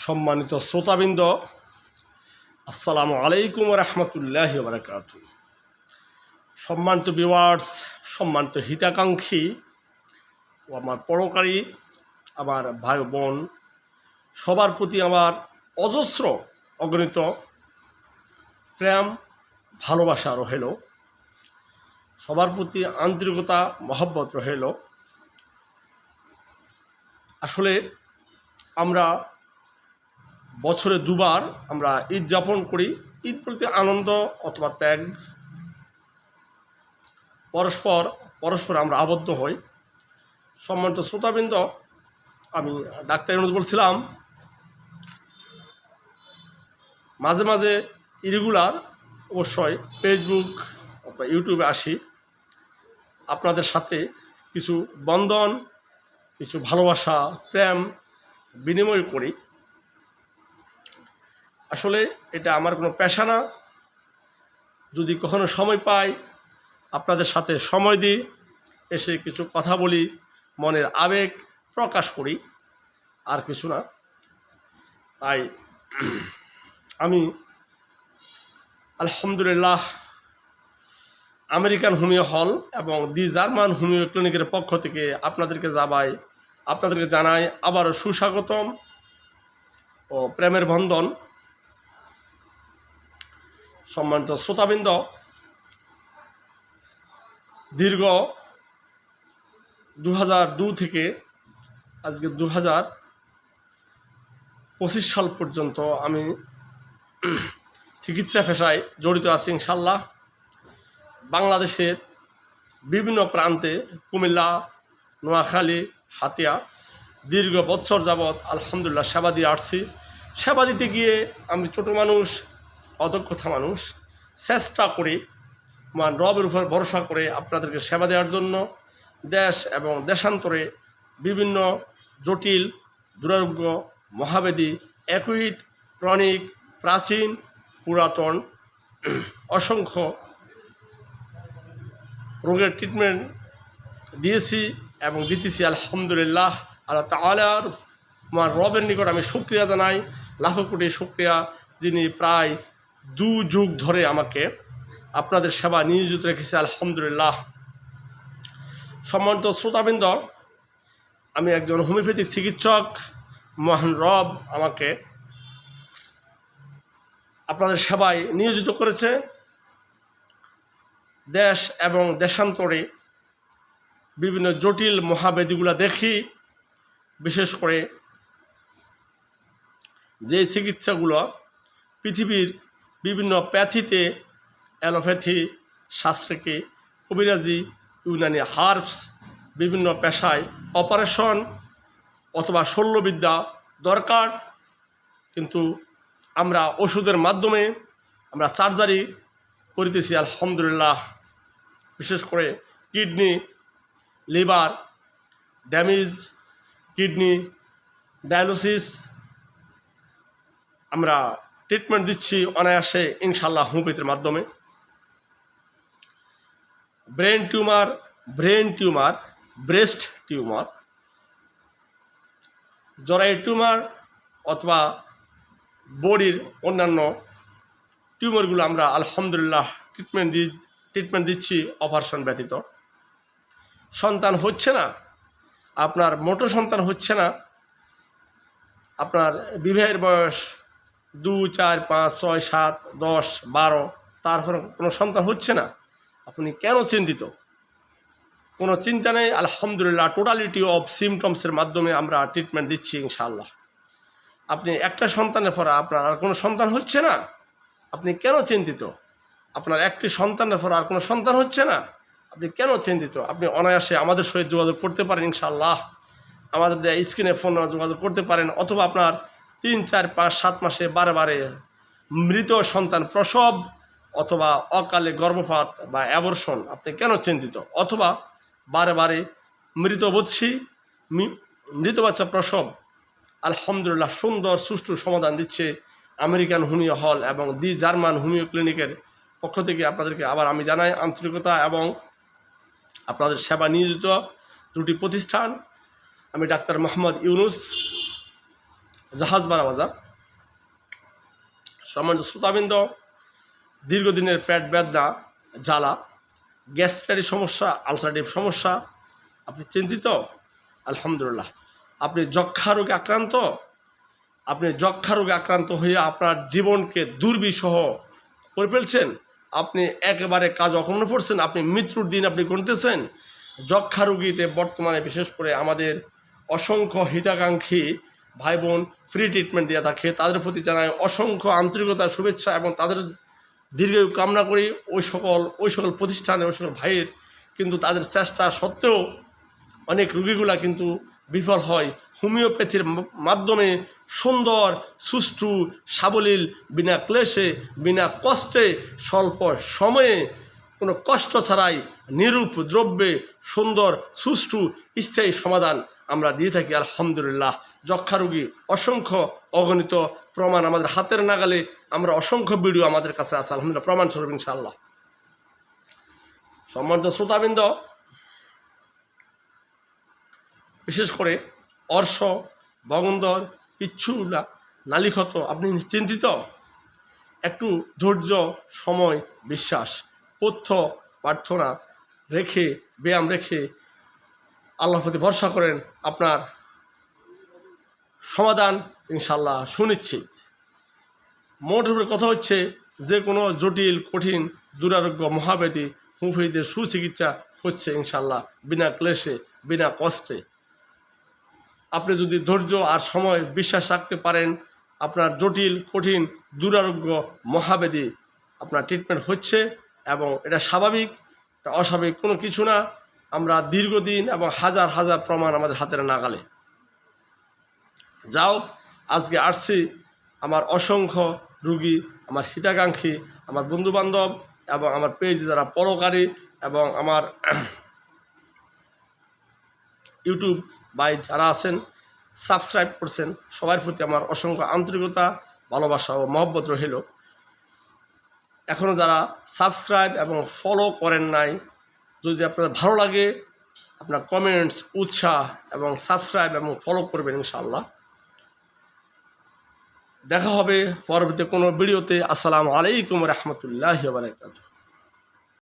সম্মানিত শ্রোতাবৃন্দ, আসসালামু আলাইকুম রহমতুল্লাহি ওয়া বারাকাতুহু। সম্মানিত ভিউয়ার্স, সম্মানিত হিতাকাঙ্ক্ষী ও আমার পরকারী আমার ভাই বোন, সবার প্রতি আমার অজস্র অগণিত প্রেম ভালোবাসা রহিল, সবার প্রতি আন্তরিকতা মহব্বত রহিল। আসলে আমরা বছরে দুবার আমরা ঈদ যাপন করি। ঈদ বলতে আনন্দ অথবা ত্যাগ, পরস্পর আমরা আবদ্ধ হই। সম্মানিত শ্রোতাবৃন্দ, আমি ডাক্তার ইউনুস বলছিলাম। মাঝে মাঝে ইরেগুলার অবশ্যই ফেসবুক অথবা ইউটিউবে আসি, আপনাদের সাথে কিছু বন্ধন, কিছু ভালোবাসা, প্রেম বিনিময় করি। আসলে এটা আমার কোনো পেশা না। যদি কখনো সময় পাই, আপনাদের সাথে সময় দিই, এসে কিছু কথা বলি, মনের আবেগ প্রকাশ করি, আর কিছু না। তাই আমি আলহামদুলিল্লাহ আমেরিকান হোমিও হল এবং দি জার্মান হোমিও ক্লিনিকের পক্ষ থেকে আপনাদেরকে জানাই আবারও সুস্বাগতম ও প্রেমের বন্ধন। সম্মানিত শ্রোতাবৃন্দ, দীর্ঘ 2002 থেকে আজকে 2025 সাল পর্যন্ত আমি চিকিৎসা পেশায় জড়িত আছি ইনশাল্লাহ। বাংলাদেশের বিভিন্ন প্রান্তে, কুমিল্লা, নোয়াখালী, হাতিয়া, দীর্ঘ বছর যাবৎ আলহামদুলিল্লাহ সেবা দিয়ে আসছি। সেবা দিতে গিয়ে আমি ছোটো মানুষ, অদক্ষতা মানুষ, চেষ্টা করি রবের উপর ভরসা করে আপনাদেরকে সেবা দেওয়ার জন্য। দেশ এবং দেশান্তরে বিভিন্ন জটিল, দুরারোগ্য, মহাবেদী, অ্যাকুইট, ক্রনিক, প্রাচীন, পুরাতন অসংখ্য রোগের ট্রিটমেন্ট দিয়েছি এবং দিতেছি আলহামদুলিল্লাহ। আল্লাহ তাআলার আমার রবের নিকট আমি শুকরিয়া জানাই, লাখো কোটি শুকরিয়া, যিনি প্রায় 2 যুগ ধরে আমাকে আপনাদের সেবা নিয়োজিত রেখেছে আলহামদুলিল্লাহ। সম্মানিত শ্রোতাবৃন্দ, আমি একজন হোমিওপ্যাথিক চিকিৎসক। মহান রব আমাকে আপনাদের সেবায় নিয়োজিত করেছে। দেশ এবং দেশান্তরে বিভিন্ন জটিল মহাব্যাধিগুলো দেখি। বিশেষ করে যে চিকিৎসাগুলো পৃথিবীর বিভিন্ন প্যাথিতে, অ্যালোপ্যাথি, শাস্ত্রকে, কবিরাজি, ইউনানি হার্বস, বিভিন্ন পেশায় অপারেশন অথবা শল্যবিদ্যা দরকার, কিন্তু আমরা ওষুধের মাধ্যমে আমরা সার্জারি করিতেছি আলহামদুলিল্লাহ। বিশেষ করে kidney, liver damage, kidney dialysis আমরা ট্রিটমেন্ট দিচ্ছি অনায়াসে ইনশাল্লাহ হোমিওপ্যাথির মাধ্যমে। ব্রেন টিউমার, ব্রেস্ট টিউমার, জরায়ু টিউমার অথবা বডির অন্যান্য টিউমারগুলো আমরা আলহামদুলিল্লাহ ট্রিটমেন্ট দিচ্ছি অপারেশন ব্যতীত। সন্তান হচ্ছে না, আপনার মোটো সন্তান হচ্ছে না, আপনার বিবাহের বয়স 2, 4, 5, 6, 7, 10, 12, তারপর কোনো সন্তান হচ্ছে না, আপনি কেন চিন্তিত? কোনো চিন্তা নেই আলহামদুলিল্লাহ। টোটালিটি অফ সিমটমসের মাধ্যমে আমরা ট্রিটমেন্ট দিচ্ছি ইনশাআল্লাহ। আপনি একটা সন্তানের পর আপনার আর কোনো সন্তান হচ্ছে না, আপনি কেন চিন্তিত? আপনার একটি সন্তানের পর আর কোনো সন্তান হচ্ছে না, আপনি কেন চিন্তিত? আপনি অনায়াসে আমাদের সহিত যোগাযোগ করতে পারেন ইনশাআল্লাহ। আমাদের দেয়া স্ক্রিনে ফোন যোগাযোগ করতে পারেন। অথবা আপনার 3, 4, 5, 7 মাসে বারে মৃত সন্তান প্রসব অথবা অকালে গর্ভপাত বা অ্যাবর্শন, আপনি কেন চিন্তিত? অথবা বারে মৃত বাচ্চা প্রসব, আলহামদুলিল্লাহ সুন্দর সুষ্ঠু সমাধান দিচ্ছে আমেরিকান হোমিও হল এবং দি জার্মান হোমিও ক্লিনিকের পক্ষ থেকে। আপনাদেরকে আবার আমি জানাই আন্তরিকতা এবং আপনাদের সেবা নিয়োজিত দুটি প্রতিষ্ঠান। আমি ডাক্তার মোহাম্মদ ইউনুস, জাহাজবাড়া বাজার। সম্মানিত শ্রোতাবৃন্দ, দীর্ঘদিনের পেট বেদনা, জ্বালা, গ্যাস্ট্রারি সমস্যা, আলসারেটিভ সমস্যা, আপনি চিন্তিত? আলহামদুলিল্লাহ। আপনি যক্ষ্মা রোগে আক্রান্ত? আপনি যক্ষ্মা রোগে আক্রান্ত হয়ে আপনার জীবনকে দুর্বিষহ করে ফেলছেন, আপনি একেবারে কাজ অকর্মে পড়ছেন, আপনি মৃত্যুর দিন আপনি গুনতেছেন। যক্ষ্মা রোগীতে বর্তমানে বিশেষ করে আমাদের অসংখ্য হিতাকাঙ্ক্ষী ভাই বোন ফ্রি ট্রিটমেন্ট দিয়ে থাকে, তাদের প্রতি জানায় অসংখ্য আন্তরিকতা, শুভেচ্ছা এবং তাদের দীর্ঘায়ু কামনা করি। ওই সকল প্রতিষ্ঠানে ওই সকল ভাইয়ের কিন্তু তাদের চেষ্টা সত্ত্বেও অনেক রোগীগুলা কিন্তু বিফল হয়। হোমিওপ্যাথির মাধ্যমে সুন্দর, সুষ্ঠু, সাবলীল, বিনা ক্লেশে, বিনা কষ্টে, স্বল্প সময়ে, কোনো কষ্ট ছাড়াই নিরূপ দ্রব্যে সুন্দর, সুষ্ঠু, স্থায়ী সমাধান আমরা দিয়ে থাকি আলহামদুলিল্লাহ। যক্ষ্মা রোগী অসংখ্য অগণিত প্রমাণ আমাদের হাতের নাগালে, আমরা অসংখ্য ভিডিও আমাদের কাছে আছে আলহামদুলিল্লাহ, প্রমাণস্বরূপ ইনশাআল্লাহ। সম্মানিত শ্রোতাবৃন্দ, বিশেষ করে অর্শ, বগন্দর, পিচ্ছুলা, নালীক্ষত, আপনি চিন্তিত? একটু ধৈর্য, সময়, বিশ্বাস, পথ্য প্রার্থনা রেখে, ব্যায়াম রেখে আল্লাহর প্রতি ভরসা করেন, আপনার সমাধান ইনশাল্লাহ সুনিশ্চিত। মোট উপরে কথা হচ্ছে, যে কোনো জটিল, কঠিন, দুরারোগ্য, মহাব্যাধি, মুফিদের সুচিকিৎসা হচ্ছে ইনশাল্লাহ বিনা ক্লেশে, বিনা কষ্টে। আপনি যদি ধৈর্য আর সময়, বিশ্বাস রাখতে পারেন, আপনার জটিল, কঠিন, দুরারোগ্য, মহাব্যাধি আপনার ট্রিটমেন্ট হচ্ছে এবং এটা স্বাভাবিক, এটা অস্বাভাবিক কোনো কিছু না। আমরা দীর্ঘদিন এবং হাজার হাজার প্রমাণ আমাদের হাতের নাগালে। যাও, আজকে আসছি আমার অসংখ্য রুগী, আমার হিতাকাঙ্ক্ষী, আমার বন্ধুবান্ধব এবং আমার পেজ যারা পরকারী এবং আমার ইউটিউব ভাই যারা আছেন, সাবস্ক্রাইব করছেন, সবার প্রতি আমার অসংখ্য আন্তরিকতা, ভালোবাসা ও মহব্বত রহিল। এখনও যারা সাবস্ক্রাইব এবং ফলো করেন নাই, যদি আপনাদের ভালো লাগে, আপনার কমেন্টস, উৎসাহ এবং সাবস্ক্রাইব এবং ফলো করবেন ইনশাআল্লাহ। দেখা হবে পরবর্তী কোনো ভিডিওতে। আসসালামু আলাইকুম রহমতুল্লাহি ওয়া বারাকাতুহু।